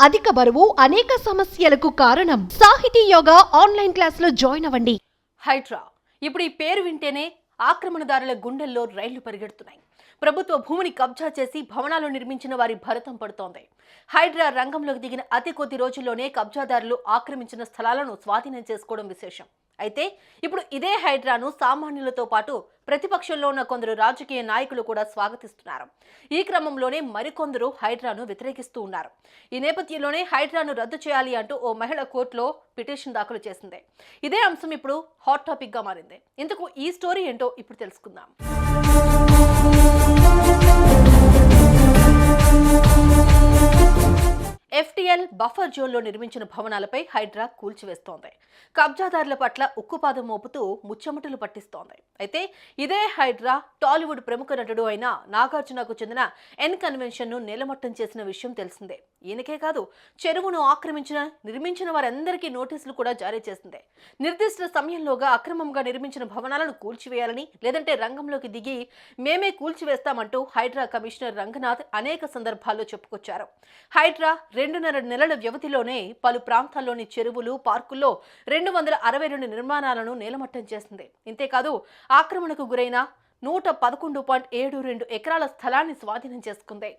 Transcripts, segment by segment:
అధిక బరువు అనేక సమస్యలకు కారణం. సాహితీ యోగా ఆన్లైన్ క్లాసులో జాయిన్ అవ్వండి. హైడ్రా ఇప్పుడు ఈ పేరు వింటేనే ఆక్రమణదారుల గుండెల్లో రైళ్లు పరిగెడుతున్నాయి. ప్రభుత్వ భూమిని కబ్జా చేసి భవనాలు నిర్మించిన వారి భరతం పడుతోంది. హైడ్రా రంగంలోకి దిగిన అతి కొద్ది రోజుల్లోనే కబ్జాదారులు ఆక్రమించిన స్థలాలను స్వాధీనం చేసుకోవడం విశేషం. అయితే ఇప్పుడు ఇదే హైడ్రాను సామాన్యులతో పాటు ప్రతిపక్షంలో ఉన్న కొందరు రాజకీయ నాయకులు కూడా స్వాగతిస్తున్నారు. ఈ క్రమంలోనే మరికొందరు హైడ్రాను వ్యతిరేకిస్తూ ఉన్నారు. ఈ నేపథ్యంలోనే హైడ్రాను రద్దు చేయాలి అంటూ ఓ మహిళ కోర్టులో పిటిషన్ దాఖలు చేసింది. ఇదే అంశం ఇప్పుడు హాట్ టాపిక్ గా మారింది. ఇందుకు ఈ స్టోరీ ఏంటో ఇప్పుడు తెలుసుకుందాం. ఎఫ్టీఎల్ బఫర్ జోన్లో నిర్మించిన భవనాలపై హైడ్రా కూల్చివేస్తోంది. కబ్జాదారుల పట్ల ఉక్కుపాదం మోపుతూ ముచ్చమటలు పట్టిస్తోంది. అయితే ఇదే హైడ్రా టాలీవుడ్ ప్రముఖ నటుడు అయిన నాగార్జునకు చెందిన ఎన్ కన్వెన్షన్ ను నేలమట్టం చేసిన విషయం తెలిసిందే. ఈయనకే కాదు, చెరువును నిర్మించిన వారందరికీ నోటీసులు కూడా జారీ చేసింది. నిర్దిష్ట సమయంలోగా అక్రమంగా నిర్మించిన భవనాలను కూల్చివేయాలని, లేదంటే రంగంలోకి దిగి మేమే కూల్చివేస్తామంటూ హైడ్రా కమిషనర్ రంగనాథ్ అనేక సందర్భాల్లో చెప్పుకొచ్చారు. హైడ్రా 2.5 నెలల వ్యవధిలోనే పలు ప్రాంతాల్లోని చెరువులు, పార్కుల్లో 262 నిర్మాణాలను నేలమట్టం చేసింది. ఇంతేకాదు, ఆక్రమణకు గురైన 111.72 ఎకరాల స్థలాన్ని స్వాధీనం చేసుకుంది.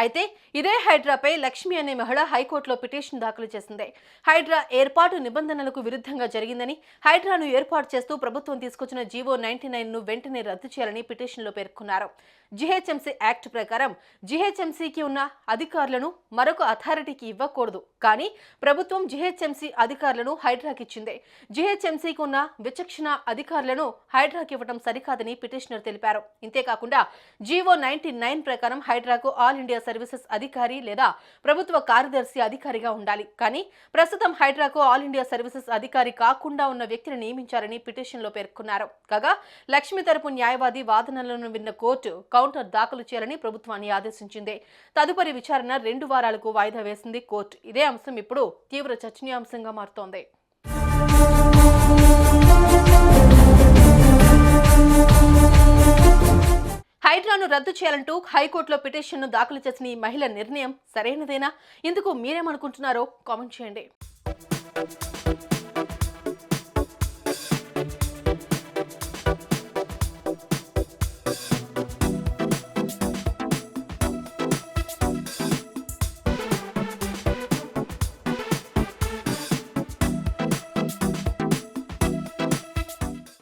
అయితే ఇదే హైడ్రాపై లక్ష్మి అనే మహిళ హైకోర్టులో పిటిషన్ దాఖలు చేసింది. హైడ్రా ఏర్పాటు నిబంధనలకు విరుద్ధంగా జరిగిందని, హైడ్రాను ఏర్పాటు చేస్తూ ప్రభుత్వం తీసుకొచ్చిన జీవో 99 ను వెంటనే రద్దు చేయాలని పిటిషన్లో పేర్కొన్నారు. జీహెచ్ఎంసీ యాక్ట్ ప్రకారం జీహెచ్ఎంసీకి ఉన్న అధికారులను మరొక అథారిటీకి ఇవ్వకూడదు. కానీ ప్రభుత్వం జీహెచ్ఎంసీ అధికారులను హైడ్రాకి ఇచ్చింది. జీహెచ్ఎంసీకి ఉన్న విచక్షణ అధికారులను హైడ్రాకి ఇవ్వడం సరికాదని పిటిషనర్ తెలిపారు. ఇంతేకాకుండా జీవో 99 ప్రకారం హైడ్రాకు ఆల్ ఇండియా సర్వీసెస్ అధికారి లేదా ప్రభుత్వ కార్యదర్శి అధికారిగా ఉండాలి. కానీ ప్రస్తుతం హైడ్రాకు ఆల్ ఇండియా సర్వీసెస్ అధికారి కాకుండా ఉన్న వ్యక్తిని నియమించారని పిటిషన్లో పేర్కొన్నారు. కాగా లక్ష్మి తరపు న్యాయవాది వాదనలను విన్న కోర్టు కౌంటర్ దాఖలు చేయాలని ప్రభుత్వాన్ని ఆదేశించింది. తదుపరి విచారణ 2 వారాలకు వాయిదా వేసింది కోర్టు. ఇదే అంశం ఇప్పుడు తీవ్ర చర్చనీయాంశంగా మారుతోంది. హైడ్రాను రద్దు చేయాలంటూ హైకోర్టులో పిటిషన్ను దాఖలు చేసిన ఈ మహిళ నిర్ణయం సరైనదేనా? ఇందుకు మీరేమనుకుంటున్నారో కామెంట్ చేయండి.